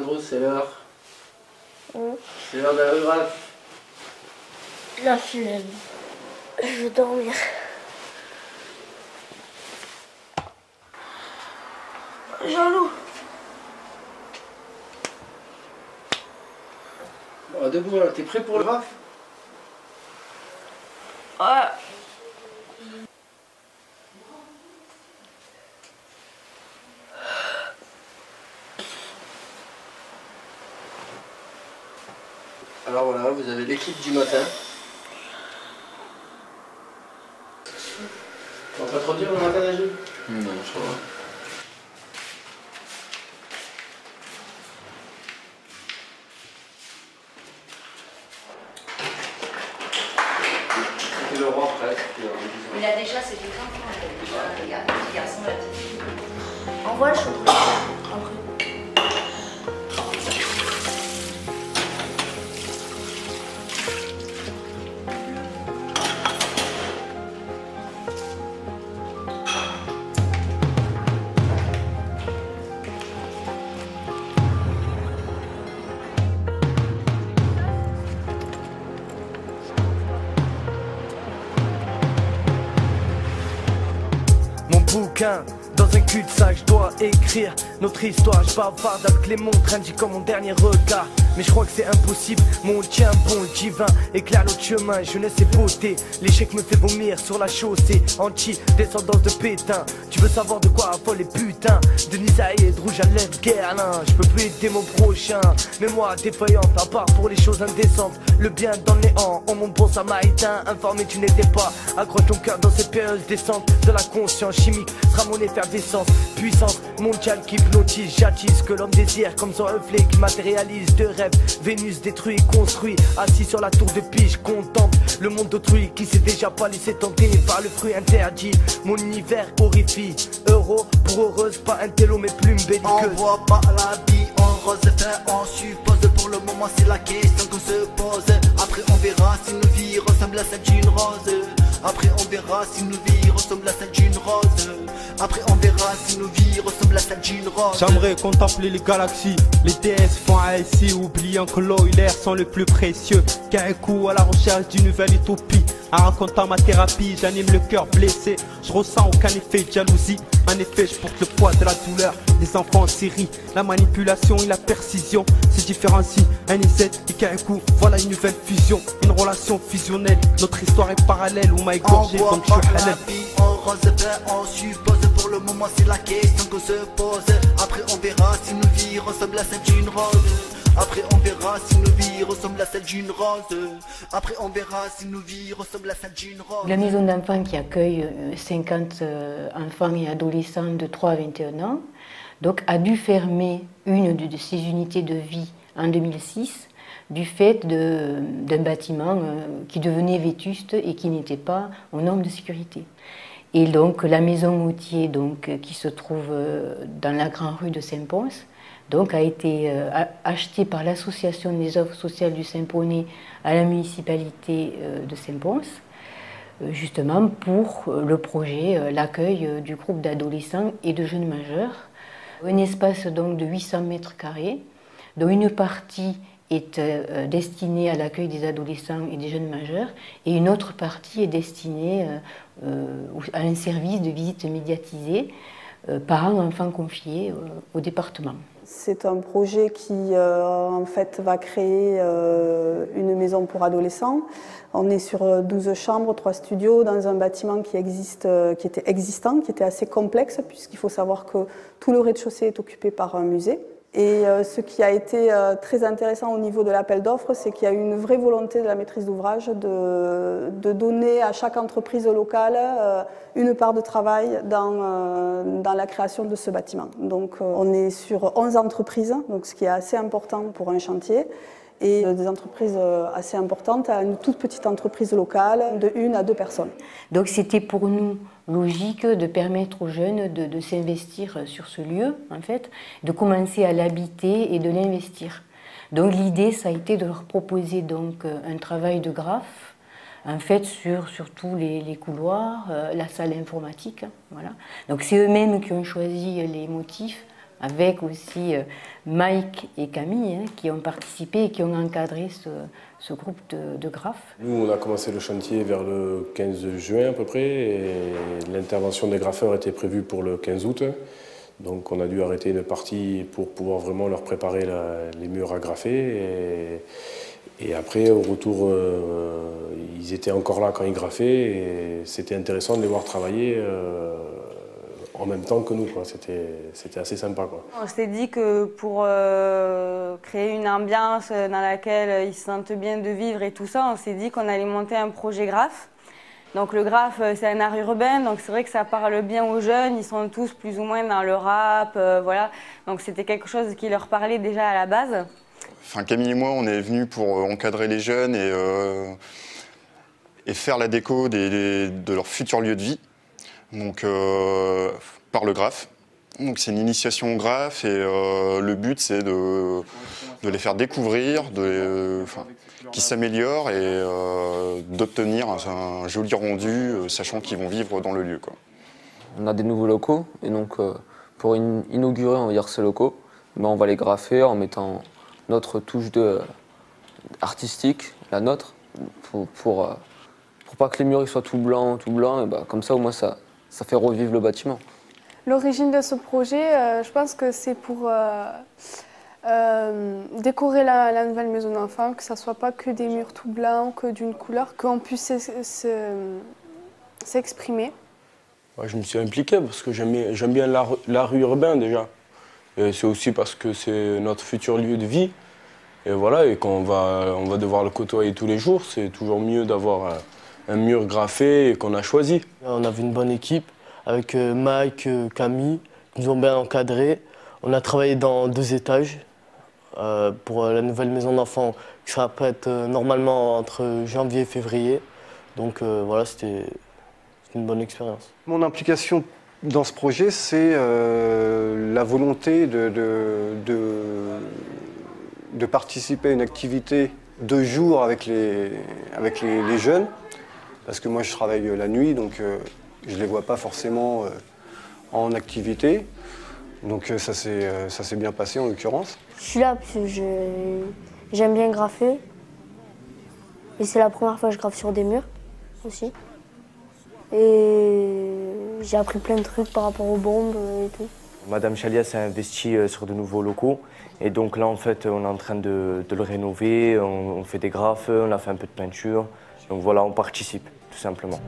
Andrew, c'est l'heure. C'est l'heure d'un graphe. La flemme. Je veux dormir. Jaloux. Bon, debout, t'es prêt pour le graphe? Ouais. Alors voilà, vous avez l'équipe du matin. On va pas trop dur le matin, Najib? Non, ça va. C'était le roi presque. Il a déjà ses deux enfants, il a déjà un petit garçon, la petite fille. Envoie le chaud. Après. Bouquin, dans un cul-de-sac, je dois écrire notre histoire. Je bavarde avec les montres, indiquant comme mon dernier regard. Mais je crois que c'est impossible, mon tien bon, le divin éclaire l'autre chemin, jeunesse et beauté. L'échec me fait vomir sur la chaussée, anti-descendance de Pétain. Tu veux savoir de quoi affole les putains de Nisaï et de Rouge à lèvres, Guerlain. Je peux plus aider mon prochain, mais moi défaillante, à part pour les choses indécentes. Le bien dans le néant, oh mon bon samaritain. Informé tu n'étais pas, accroche ton cœur dans cette période descente de la conscience chimique sera mon effervescence, puissance mondiale qui hypnotise, j'attise que l'homme désire comme son reflet qui matérialise de rêves. Vénus détruit et construit, assis sur la tour de Pise, contemple le monde d'autrui qui s'est déjà pas laissé tenter par le fruit interdit. Mon univers horrifie, euro pour heureuse, pas un télo mais plume belliqueuse. On voit pas la vie en rose, fait on suppose. Pour le moment c'est la question qu'on se pose. Après on verra si nos vies ressemblent à celle d'une rose. Après on verra si nos vies ressemblent à celle d'une rose. Après on verra si nos vies ressemblent à celle d'une rose. J'aimerais contempler les galaxies. Les déesses font ASI, oubliant que l'eau et l'air sont les plus précieux. Qu'un coup à la recherche d'une nouvelle utopie. En racontant ma thérapie, j'anime le cœur blessé. Je ressens aucun effet de jalousie. En effet, je porte le poids de la douleur des enfants en série. La manipulation et la précision se différencient. Un IZ et qu'un coup, voilà une nouvelle fusion. Une relation fusionnelle. Notre histoire est parallèle ou m'a égorgé donc je suis halal. La vie en rose, fait on suppose. Pour le moment c'est la question qu'on se pose. Après on verra si nos vies ressemblent à celle d'une rose. Après on verra si nos vies ressemblent à celle d'une rose. Après on verra si nos vies ressemblent à celle d'une rose. La maison d'enfants qui accueille 50 enfants et adolescents de 3 à 21 ans donc, a dû fermer une de ses unités de vie en 2006 du fait d'un bâtiment qui devenait vétuste et qui n'était pas aux normes de sécurité. Et donc la maison Moutier qui se trouve dans la grande rue de Saint-Pons a été achetée par l'association des œuvres sociales du Saint-Poney à la municipalité de Saint-Pons, justement pour le projet, l'accueil du groupe d'adolescents et de jeunes majeurs. Un espace donc de 800 mètres carrés, dont une partie est destinée à l'accueil des adolescents et des jeunes majeurs et une autre partie est destinée à un service de visite médiatisée parents-enfants confiés au département. C'est un projet qui en fait va créer une maison pour adolescents. On est sur 12 chambres, 3 studios dans un bâtiment qui était existant, qui était assez complexe puisqu'il faut savoir que tout le rez-de-chaussée est occupé par un musée. Et ce qui a été très intéressant au niveau de l'appel d'offres, c'est qu'il y a eu une vraie volonté de la maîtrise d'ouvrage de donner à chaque entreprise locale une part de travail dans la création de ce bâtiment. Donc on est sur 11 entreprises, donc ce qui est assez important pour un chantier, et des entreprises assez importantes à une toute petite entreprise locale de 1 à 2 personnes. Donc c'était pour nous logique de permettre aux jeunes de s'investir sur ce lieu, en fait, de commencer à l'habiter et de l'investir. Donc l'idée, ça a été de leur proposer donc un travail de graphe, en fait, sur tous les couloirs, la salle informatique, voilà. Donc c'est eux-mêmes qui ont choisi les motifs avec aussi Mike et Camille qui ont participé et qui ont encadré ce groupe de graphes. Nous, on a commencé le chantier vers le 15 juin à peu près et l'intervention des graffeurs était prévue pour le 15 août. Donc on a dû arrêter une partie pour pouvoir vraiment leur préparer les murs à graffer. Et après, au retour, ils étaient encore là quand ils graffaient et c'était intéressant de les voir travailler en même temps que nous. C'était assez sympa, quoi. On s'est dit que pour créer une ambiance dans laquelle ils se sentent bien de vivre et tout ça, on s'est dit qu'on allait monter un projet graphe. Donc le graphe, c'est un art urbain, donc c'est vrai que ça parle bien aux jeunes, ils sont tous plus ou moins dans le rap, voilà. Donc c'était quelque chose qui leur parlait déjà à la base. Enfin, Camille et moi, on est venus pour encadrer les jeunes et faire la déco de leur futur lieu de vie, donc par le graphe. Donc c'est une initiation au graphe et le but c'est de les faire découvrir, qu'ils s'améliorent et d'obtenir un joli rendu, sachant qu'ils vont vivre dans le lieu, quoi. On a des nouveaux locaux et donc pour inaugurer, on va dire, ces locaux, ben, on va les graffer en mettant notre touche artistique, la nôtre, pour pas que les murs soient tout blancs, et ben, comme ça au moins ça fait revivre le bâtiment. L'origine de ce projet, je pense que c'est pour décorer la nouvelle maison d'enfants, que ça ne soit pas que des murs tout blancs, que d'une couleur, qu'on puisse s'exprimer. Ouais, je me suis impliqué parce que j'aime bien l'art urbain déjà. Et c'est aussi parce que c'est notre futur lieu de vie. Et voilà, et qu'on va devoir le côtoyer tous les jours, c'est toujours mieux d'avoir un mur graffé et qu'on a choisi. On avait une bonne équipe avec Mike, Camille, qui nous ont bien encadrés. On a travaillé dans 2 étages pour la nouvelle maison d'enfants qui sera prête normalement entre janvier et février. Donc voilà, c'était une bonne expérience. Mon implication dans ce projet, c'est la volonté de participer à une activité de jour avec les jeunes. Parce que moi, je travaille la nuit, donc je ne les vois pas forcément en activité. Donc ça s'est bien passé en l'occurrence. Je suis là parce que j'aime bien graffer. Et c'est la première fois que je graffe sur des murs aussi. Et j'ai appris plein de trucs par rapport aux bombes et tout. Madame Chalia s'est investie sur de nouveaux locaux. Et donc là, en fait, on est en train de le rénover. On fait des graphes, on a fait un peu de peinture. Donc voilà, on participe, tout simplement.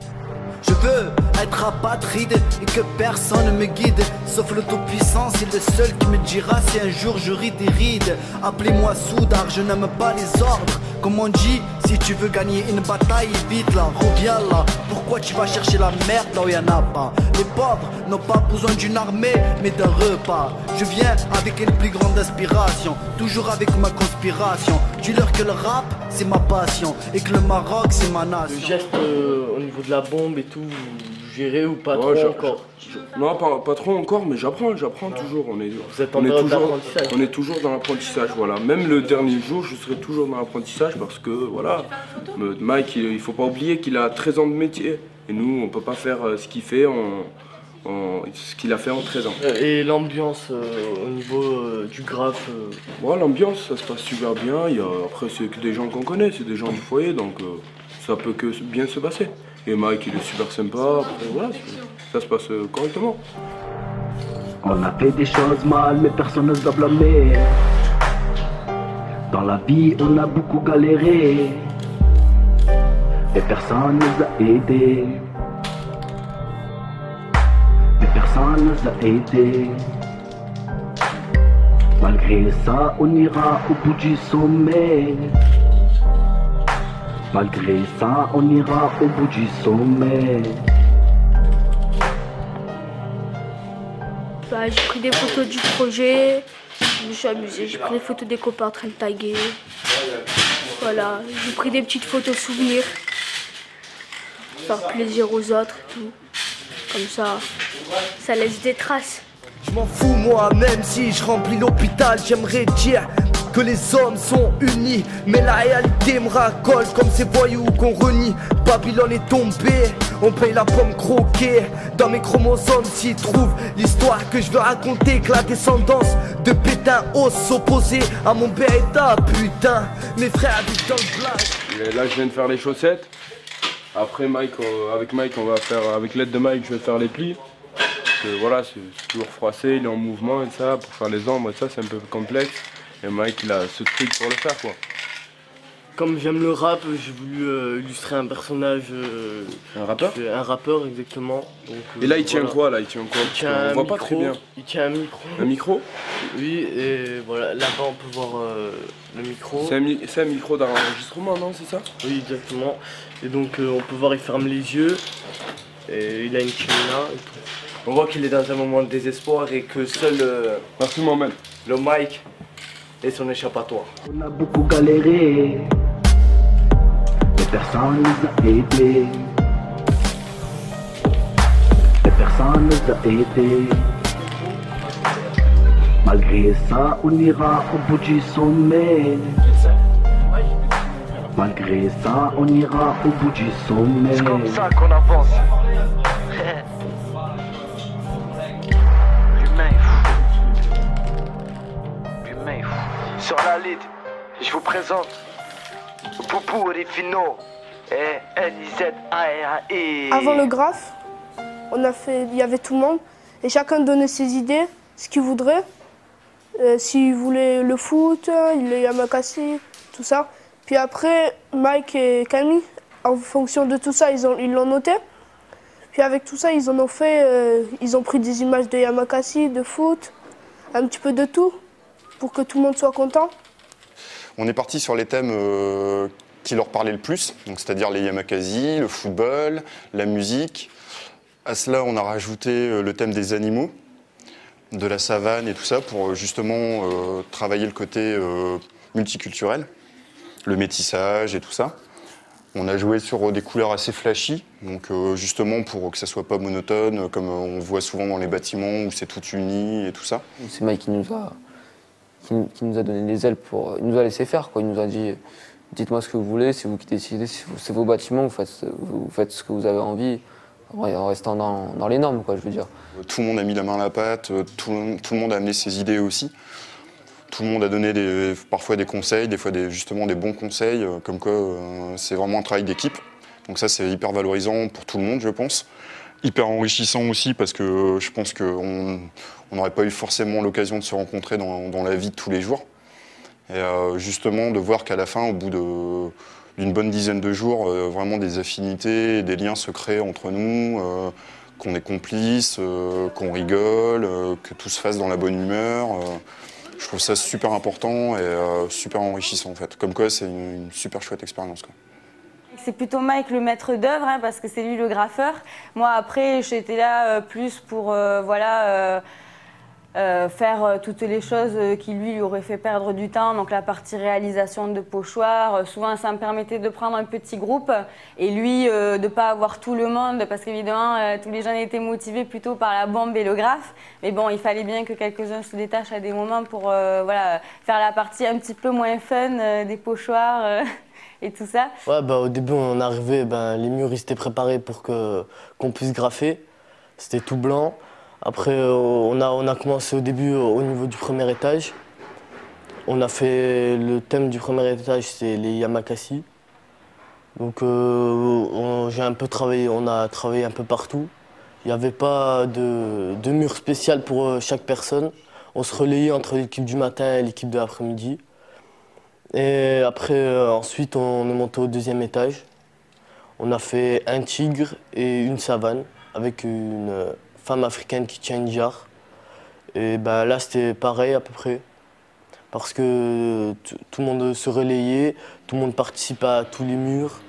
Je veux être apatride et que personne ne me guide, sauf le tout-puissant, c'est le seul qui me dira si un jour je ris des rides. Appelez-moi Soudar, je n'aime pas les ordres. Comme on dit, si tu veux gagner une bataille, vite là, reviens là. Pourquoi tu vas chercher la merde là où y'en a pas? Les pauvres n'ont pas besoin d'une armée, mais d'un repas. Je viens avec une plus grande inspiration, toujours avec ma conspiration. Dis-leur que le rap, c'est ma passion et que le Maroc, c'est ma nation. Le geste au niveau de la bombe et tout, vous gérez ou pas trop encore? Non, pas trop encore, mais j'apprends toujours. On est toujours dans l'apprentissage, voilà. Même le dernier jour, je serai toujours dans l'apprentissage parce que, voilà, Mike, il faut pas oublier qu'il a 13 ans de métier. Et nous, on peut pas faire ce qu'il fait ce qu'il a fait en 13 ans. Et l'ambiance au niveau du graphe Ouais, l'ambiance, ça se passe super bien. Après, c'est que des gens qu'on connaît, c'est des gens du foyer, donc ça peut que bien se passer. Et Mike, il est super sympa. Après, voilà, ça se passe correctement. On a fait des choses mal, mais personne ne se doit blâmer. Dans la vie, on a beaucoup galéré. Et personne nous a aidés. Mais personne nous a aidés. Malgré ça, on ira au bout du sommet. Malgré ça, on ira au bout du sommet. Bah, j'ai pris des photos du projet, je me suis amusée, j'ai pris des photos des copains en train de taguer. Voilà, j'ai pris des petites photos souvenirs, faire plaisir aux autres et tout. Comme ça laisse des traces. Je m'en fous moi, même si je remplis l'hôpital, j'aimerais dire que les hommes sont unis. Mais la réalité me racole comme ces voyous qu'on renie. Babylone est tombée, on paye la pomme croquée. Dans mes chromosomes s'y trouve l'histoire que je veux raconter. Que la descendance de Pétain ose s'opposer à mon Beretta. Putain, mes frères habitent dans le blague. Et là je viens de faire les chaussettes. Après Mike, avec Mike, on va faire, avec l'aide de Mike, je vais faire les plis. Parce que voilà, c'est toujours froissé, il est en mouvement et ça, pour faire les ombres et ça, c'est un peu complexe. Et Mike, il a ce truc pour le faire, quoi. Comme j'aime le rap, j'ai voulu illustrer un personnage. Un rappeur? Un rappeur, exactement. Donc, et là, il tient quoi, là? Il tient quoi? Il tient un voit micro, pas très bien. Il tient un micro. Un micro? Oui, et voilà, là-bas, on peut voir le micro. C'est un micro d'enregistrement, non? C'est ça? Oui, exactement. Et donc, on peut voir, il ferme les yeux. Et il a une chimina et tout. On voit qu'il est dans un moment de désespoir et que seul Merci, Mohamed. Le Mike est son échappatoire. On a beaucoup galéré, mais personne nous a aidés. Mais personne nous a aidés. Malgré ça, on ira au bout du sommet. Malgré ça, on ira au bout du sommet. C'est comme ça qu'on avance. L'humain est fou. Sur la lead, je vous présente Boubou Rifino et N-I-Z-A-R-A-E. Avant le graphe, il y avait tout le monde et chacun donnait ses idées, ce qu'il voudrait. S'il voulait le foot, le yamakasi, tout ça. Puis après, Mike et Camille, en fonction de tout ça, ils l'ont noté. Puis avec tout ça, ils en ont fait, ils ont pris des images de yamakasi, de foot, un petit peu de tout, pour que tout le monde soit content. On est parti sur les thèmes qui leur parlaient le plus, donc c'est-à-dire les yamakasi, le football, la musique. À cela, on a rajouté le thème des animaux, de la savane et tout ça, pour justement travailler le côté multiculturel, le métissage et tout ça. On a joué sur des couleurs assez flashy, donc justement pour que ça soit pas monotone, comme on voit souvent dans les bâtiments où c'est tout uni et tout ça. C'est Mike qui nous a donné les ailes il nous a laissé faire, quoi. Il nous a dit dites-moi ce que vous voulez, c'est vous qui décidez, c'est vos bâtiments, vous faites ce que vous avez envie, en restant dans les normes, quoi, je veux dire. Tout le monde a mis la main à la pâte, tout le monde a amené ses idées aussi. Tout le monde a donné parfois des conseils, des fois justement des bons conseils, comme quoi c'est vraiment un travail d'équipe. Donc ça, c'est hyper valorisant pour tout le monde, je pense. Hyper enrichissant aussi, parce que je pense qu'on n'aurait pas eu forcément l'occasion de se rencontrer dans la vie de tous les jours. Et justement, de voir qu'à la fin, au bout d'une bonne dizaine de jours, vraiment des affinités, des liens se créent entre nous, qu'on est complices, qu'on rigole, que tout se fasse dans la bonne humeur. Je trouve ça super important et super enrichissant en fait. Comme quoi, c'est une super chouette expérience, quoi. C'est plutôt Mike le maître d'œuvre, hein, parce que c'est lui le graffeur. Moi, après, j'étais là plus pour faire toutes les choses qui lui aurait fait perdre du temps. Donc la partie réalisation de pochoirs. Souvent, ça me permettait de prendre un petit groupe et lui, de ne pas avoir tout le monde, parce qu'évidemment, tous les gens étaient motivés plutôt par la bombe et le graphe. Mais bon, il fallait bien que quelques-uns se détachent à des moments pour faire la partie un petit peu moins fun des pochoirs. Et tout ça. Ouais, au début, on arrivait, les murs ils étaient préparés pour qu'on puisse graffer. C'était tout blanc. Après, on a commencé au début au niveau du premier étage. On a fait le thème du premier étage, c'est les yamakasi. Donc, j'ai un peu travaillé, on a travaillé un peu partout. Il n'y avait pas de mur spécial pour chaque personne. On se relayait entre l'équipe du matin et l'équipe de l'après-midi. Et après, ensuite, on est monté au deuxième étage. On a fait un tigre et une savane avec une femme africaine qui tient une jarre. Et là, c'était pareil à peu près. Parce que tout le monde se relayait, tout le monde participait à tous les murs.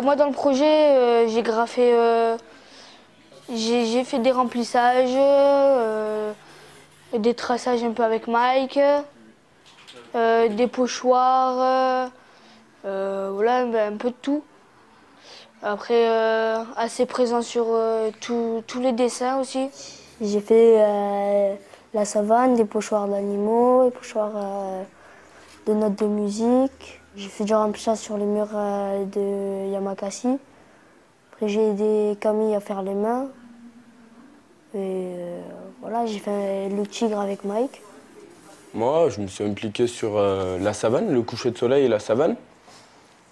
Moi, dans le projet, j'ai graffé, j'ai fait des remplissages, des traçages un peu avec Mike. Des pochoirs, voilà, un peu de tout. Après, assez présent sur tous les dessins aussi. J'ai fait la savane, des pochoirs d'animaux, des pochoirs de notes de musique. J'ai fait du remplissage sur les murs de Yamakasi. Après, j'ai aidé Camille à faire les mains. Et voilà, j'ai fait le tigre avec Mike. Moi, je me suis impliqué sur la savane, le coucher de soleil et la savane.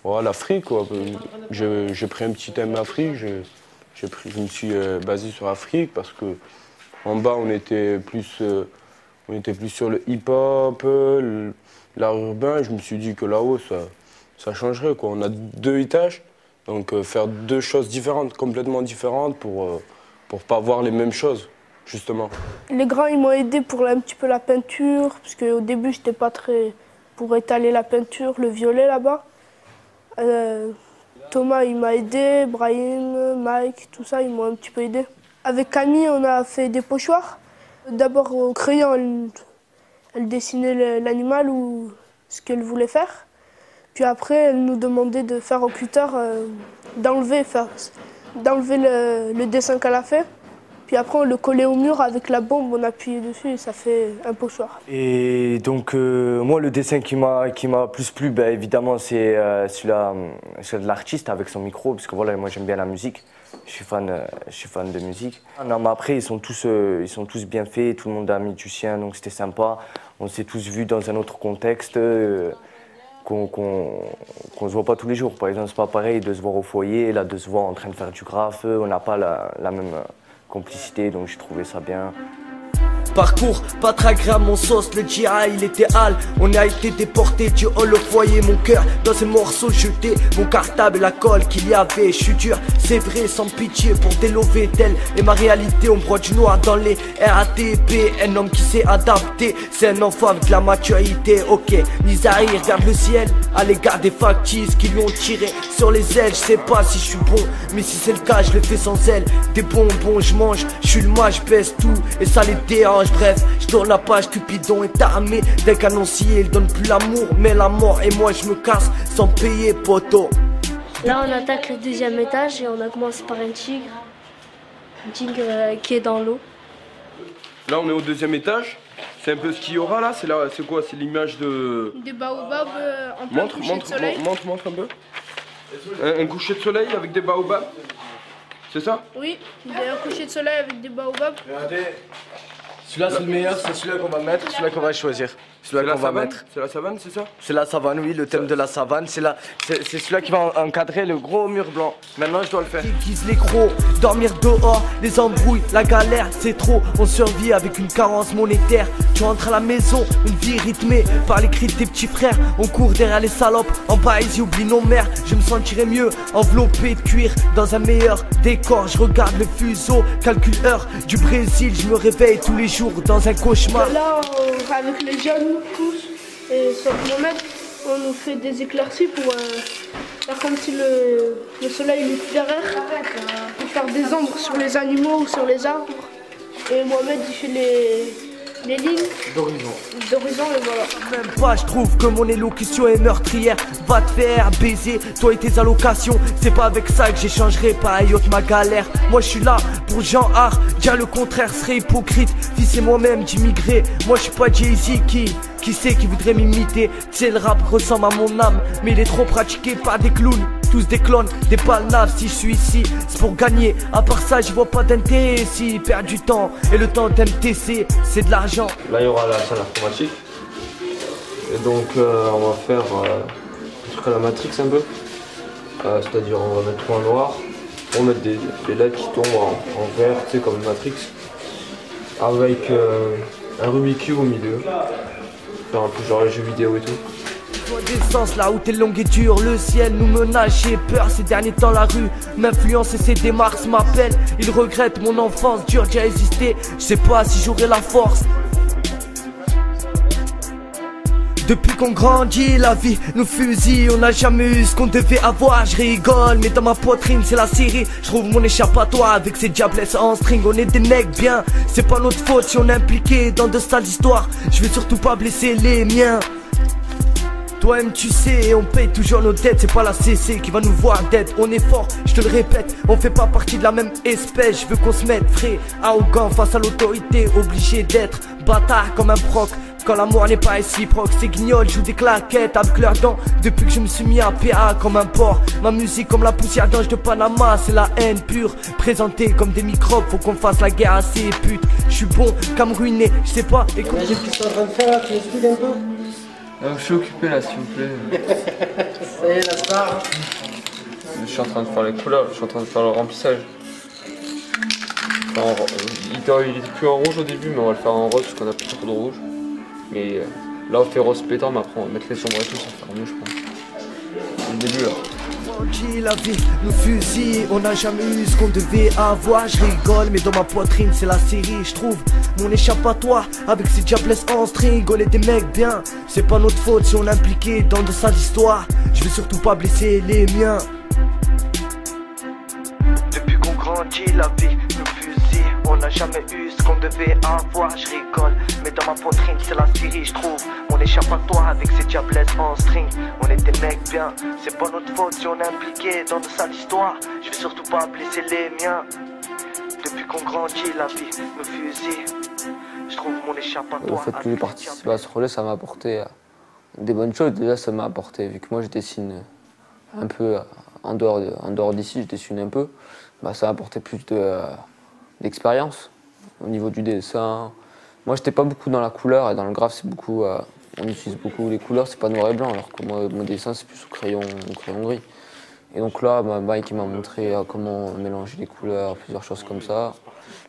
Voilà, l'Afrique, quoi. J'ai pris un petit thème Afrique. Je me suis basé sur l'Afrique parce que en bas, on était plus sur le hip-hop, l'art urbain. Je me suis dit que là-haut, ça changerait, quoi. On a 2 étages, donc faire 2 choses différentes, complètement différentes pour pas voir les mêmes choses, justement. Les grands, ils m'ont aidé pour un petit peu la peinture, parce qu'au début, j'étais pas très pour étaler la peinture, le violet là-bas. Thomas, il m'a aidé, Brahim, Mike, tout ça, ils m'ont un petit peu aidé. Avec Camille, on a fait des pochoirs. D'abord, au crayon, elle dessinait l'animal ou ce qu'elle voulait faire. Puis après, elle nous demandait de faire au cutter, d'enlever le dessin qu'elle a fait. Puis après, on le collait au mur avec la bombe, on appuyait dessus et ça fait un pochoir. Et donc, moi, le dessin qui m'a plus plu, ben, évidemment, c'est celui-là de l'artiste avec son micro, parce que voilà, moi, j'aime bien la musique. Je suis fan de musique. Non, mais après, ils sont tous bien faits, tout le monde a mis du sien, donc c'était sympa. On s'est tous vus dans un autre contexte qu'on se voit pas tous les jours. Par exemple, c'est pas pareil de se voir au foyer, là, de se voir en train de faire du graphe. On n'a pas la même complicité, donc j'ai trouvé ça bien. Parcours, pas très agréable mon sauce, le Jira il était hal. On a été déporté du hall au foyer, mon cœur dans ces morceaux jetés. Mon cartable et la colle qu'il y avait, je suis dur, c'est vrai, sans pitié pour délover d'elle. Et ma réalité, on broie du noir dans les RATP. Un homme qui s'est adapté, c'est un enfant avec la maturité. Ok, Nizari regarde le ciel à l'égard des factices qui lui ont tiré sur les ailes. Je sais pas si je suis bon, mais si c'est le cas, je le fais sans elle. Des bonbons, je mange, je suis le moi, je baisse tout et ça les dérange. Bref, je tourne la page, Cupidon est armé d'un canoncier, il donne plus l'amour mais la mort. Et moi je me casse sans payer poteau. Là on attaque le 2e étage et on a commencé par un tigre qui est dans l'eau. Là on est au 2e étage, c'est un peu ce qu'il y aura là, c'est quoi? C'est l'image de... Des baobabs en plein coucher de soleil. Montre un peu. Un coucher de soleil avec des baobabs, c'est ça? Oui, un coucher de soleil avec des baobabs. Regardez. Celui-là c'est le meilleur, c'est celui-là qu'on va mettre, celui-là qu'on va choisir. Celui-là qu'on va mettre. C'est la savane, c'est ça? C'est la savane, oui, le thème de la savane. C'est celui-là qui va encadrer le gros mur blanc. Maintenant je dois le faire. Guise les gros, dormir dehors, les embrouilles, la galère, c'est trop. On survit avec une carence monétaire. Tu rentres à la maison, une vie rythmée par les cris de tes petits frères. On court derrière les salopes, en Baïsie, oublie nos mères. Je me sentirais mieux, enveloppé de cuir, dans un meilleur décor. Je regarde le fuseau, calcule heure du Brésil. Je me réveille tous les jours dans un cauchemar. Là, avec les jeunes tous et sur Mohamed, on nous fait des éclaircies pour faire comme si le soleil est derrière, pour faire des ombres sur les animaux ou sur les arbres. Et Mohamed il fait les lignes d'horizon et voilà. Même pas, je trouve que mon élocution est meurtrière. Va te faire baiser, toi et tes allocations. C'est pas avec ça que j'échangerai par ailleurs ma galère. Moi je suis là pour Jean Hart, dire le contraire serait hypocrite. Fils et moi-même d'immigré, moi je suis pas Jay-Z qui sait qui voudrait m'imiter. Tu sais le rap ressemble à mon âme, mais il est trop pratiqué par des clowns. Tous des clones, des balles naves, si je suis ici, c'est pour gagner. À part ça, j'y vois pas d'intérêt. Si perdre du temps et le temps d'MTC, c'est de l'argent. Là, il y aura la salle informatique. Et donc, on va faire un truc à la Matrix un peu. C'est-à-dire, on va mettre tout en noir. On va mettre des LED qui tombent en vert, tu sais, comme Matrix. Avec un Rubik's Cube au milieu. Faire un peu genre les jeux vidéo et tout. D'essence là où t'es longue et dure, le ciel nous menace, j'ai peur ces derniers temps la rue m'influence et ses démarches m'appellent. Il regrette mon enfance, dur d'y résister, je sais pas si j'aurai la force. Depuis qu'on grandit, la vie nous fusille, on n'a jamais eu ce qu'on devait avoir, je rigole, mais dans ma poitrine c'est la série, je trouve mon échappatoire avec ces diablesses en string, on est des mecs bien, c'est pas notre faute si on est impliqué dans de sales histoires, je vais surtout pas blesser les miens. Toi-même tu sais, on paye toujours nos dettes, c'est pas la CC qui va nous voir d'être. On est fort, je te le répète, on fait pas partie de la même espèce. Je veux qu'on se mette frais, arrogant face à l'autorité, obligé d'être bâtard comme un proc. quand l'amour n'est pas réciproque. Ces guignols jouent des claquettes avec leurs dents. Depuis que je me suis mis à PA comme un porc. Ma musique comme la poussière d'ange de Panama, c'est la haine pure. Présentée comme des microbes, faut qu'on fasse la guerre à ces putes. Je suis bon qu'à me ruiner, je sais pas. Écoute, qu'est-ce que tu es en train de faire là? Tu m'expliques un peu? Je suis occupé là, s'il vous plaît. Ça y est, la star. Je suis en train de faire les couleurs, je suis en train de faire le remplissage. Il était plus en rouge au début, mais on va le faire en rose parce qu'on a plus trop de rouge. Mais là on fait rose pétant, mais après on va mettre les sombres et tout, ça va faire mieux je pense. C'est le début là. La vie nous fusille, on n'a jamais eu ce qu'on devait avoir. Je rigole, mais dans ma poitrine c'est la série. Je trouve mon échappatoire avec ces diablesses en string. Rigoler des mecs bien, c'est pas notre faute si on est impliqué dans de sales histoires. Je vais surtout pas blesser les miens. Depuis qu'on grandit, la vie nous fusille. On n'a jamais eu ce qu'on devait avoir. Je rigole, mais dans ma poitrine c'est la série. Je trouve mon échappatoire avec ces diablesses en string. On est des mecs bien, c'est pas notre faute si on est impliqué dans de sales histoires. Je vais surtout pas blesser les miens. Depuis qu'on grandit, la vie me fusille. Je trouve mon échappatoire. Le fait que j'ai participé à ce relais, ça m'a apporté des bonnes choses. Déjà, ça m'a apporté, vu que moi je dessine un peu en dehors d'ici, je dessine un peu, bah, ça m'a apporté plus d'expérience au niveau du dessin. Moi, j'étais pas beaucoup dans la couleur et dans le graphe, c'est beaucoup. On utilise beaucoup les couleurs, c'est pas noir et blanc, alors que moi, mon dessin, c'est plus au crayon gris. Et donc là, Mike m'a montré comment mélanger les couleurs, plusieurs choses comme ça.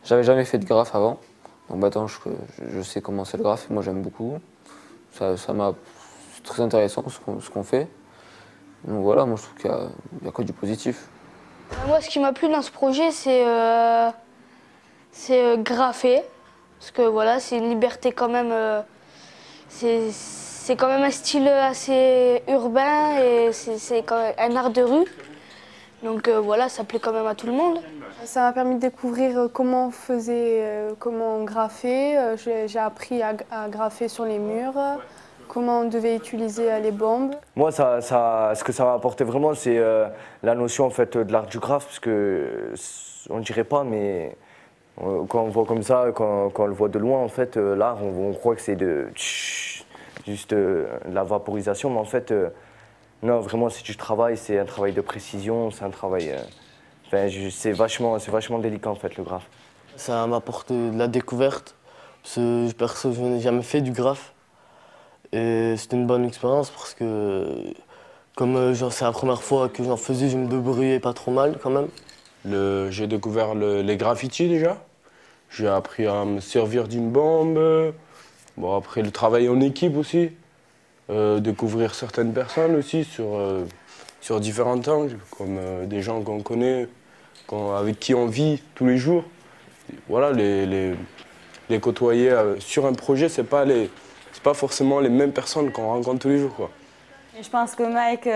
J'avais jamais fait de graphe avant, donc maintenant je sais comment c'est le graphe et moi j'aime beaucoup. C'est très intéressant ce qu'on fait. Donc voilà, moi je trouve qu'il y a que du positif. Moi, ce qui m'a plu dans ce projet, c'est graffer. Parce que voilà, c'est une liberté quand même. C'est quand même un style assez urbain et c'est quand même un art de rue. Donc voilà, ça plaît quand même à tout le monde. Ça m'a permis de découvrir comment on graffait. J'ai appris à graffer sur les murs, comment on devait utiliser les bombes. Moi, ce que ça m'a apporté vraiment, c'est la notion en fait, de l'art du graphe, parce que on ne dirait pas, mais quand on voit comme ça, quand on le voit de loin, en fait, l'art, on croit que c'est juste de la vaporisation, mais en fait, non, vraiment, c'est du travail, c'est un travail de précision, c'est un travail... c'est vachement délicat, en fait, le graphe. Ça m'apporte de la découverte, parce que perso, je n'ai jamais fait du graphe. Et c'était une bonne expérience, parce que comme c'est la première fois que j'en faisais, je me débrouillais pas trop mal, quand même. J'ai découvert les graffitis, déjà. J'ai appris à me servir d'une bombe. Bon, après, le travail en équipe aussi. Découvrir certaines personnes aussi sur différents angles, comme des gens qu'on connaît, avec qui on vit tous les jours. Voilà, les côtoyer sur un projet, c'est pas forcément les mêmes personnes qu'on rencontre tous les jours, quoi. Et je pense que Mike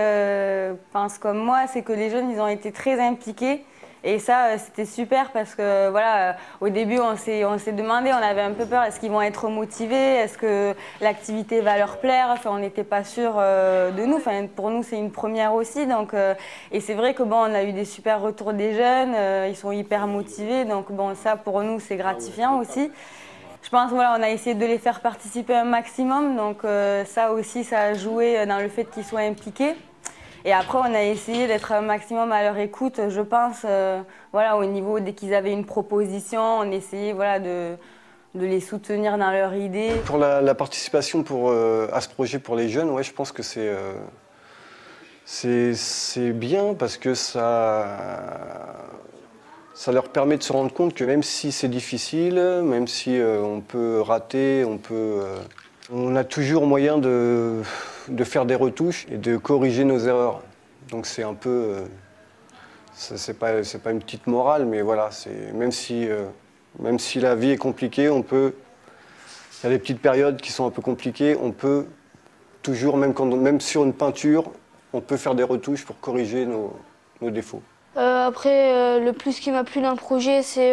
pense comme moi, c'est que les jeunes, ils ont été très impliqués. Et ça, c'était super parce que voilà, au début, on s'est demandé, on avait un peu peur, est-ce qu'ils vont être motivés, est-ce que l'activité va leur plaire, enfin, on n'était pas sûr de nous, enfin, pour nous c'est une première aussi, donc, et c'est vrai que bon, on a eu des super retours des jeunes, ils sont hyper motivés, donc bon, ça pour nous c'est gratifiant aussi. Je pense voilà, on a essayé de les faire participer un maximum, donc ça aussi, ça a joué dans le fait qu'ils soient impliqués. Et après, on a essayé d'être un maximum à leur écoute, je pense, voilà, au niveau, dès qu'ils avaient une proposition, on essayait voilà, de les soutenir dans leur idée. Pour la participation à ce projet pour les jeunes, ouais, je pense que c'est bien parce que ça leur permet de se rendre compte que même si c'est difficile, même si on peut rater, on a toujours moyen de faire des retouches et de corriger nos erreurs. Donc c'est un peu... c'est pas une petite morale, mais voilà, même si la vie est compliquée, il y a des petites périodes qui sont un peu compliquées, on peut toujours, même sur une peinture, on peut faire des retouches pour corriger nos défauts. Après, le plus qui m'a plu dans le projet, c'est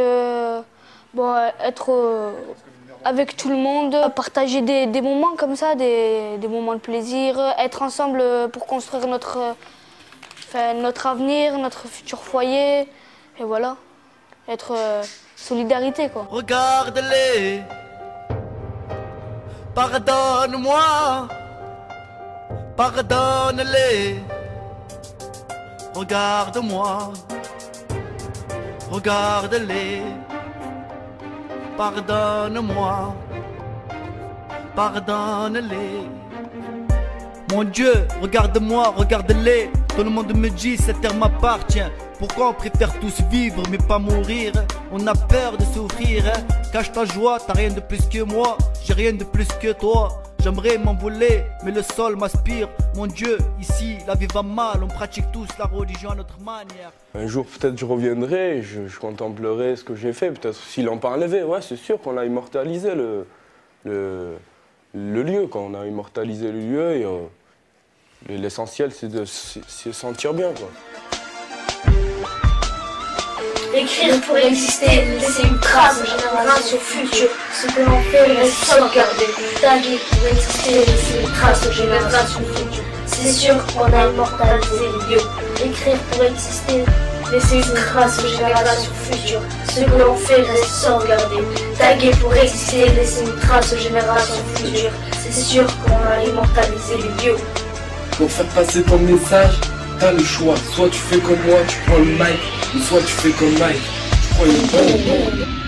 être avec tout le monde, partager des moments comme ça, des moments de plaisir, être ensemble pour construire notre avenir, notre futur foyer, et voilà, être solidarité quoi. Regarde-les, Pardonne-moi, pardonne-les. Regarde-moi, regarde-les. Pardonne-moi, pardonne-les. Mon Dieu, regarde-moi, regarde-les. Tout le monde me dit cette terre m'appartient. Pourquoi on préfère tous vivre mais pas mourir? On a peur de souffrir. Cache ta joie, t'as rien de plus que moi. J'ai rien de plus que toi. J'aimerais m'envoler, mais le sol m'aspire. Mon Dieu, ici, la vie va mal. On pratique tous la religion à notre manière. Un jour, peut-être, je reviendrai, je contemplerai ce que j'ai fait. Peut-être s'il en parlait, ouais, c'est sûr qu'on a immortalisé le lieu. Quand on a immortalisé le lieu, et l'essentiel, c'est de se sentir bien, quoi. Écrire pour exister, laisser une trace, génération future. Ce que l'on fait reste sauvegardé. Taguer pour exister, laisser une trace, génération future. C'est sûr qu'on a immortalisé les lieux. Écrire pour exister, laisser une trace, génération future. Ce que l'on fait reste sauvegardé. Taguer pour exister, laisser une trace, génération future. C'est sûr qu'on a immortalisé les lieux. Pour faire passer ton message, t'as le choix. Soit tu fais comme moi, tu prends le mic, ou soit tu fais comme Mike, tu prends une bombe.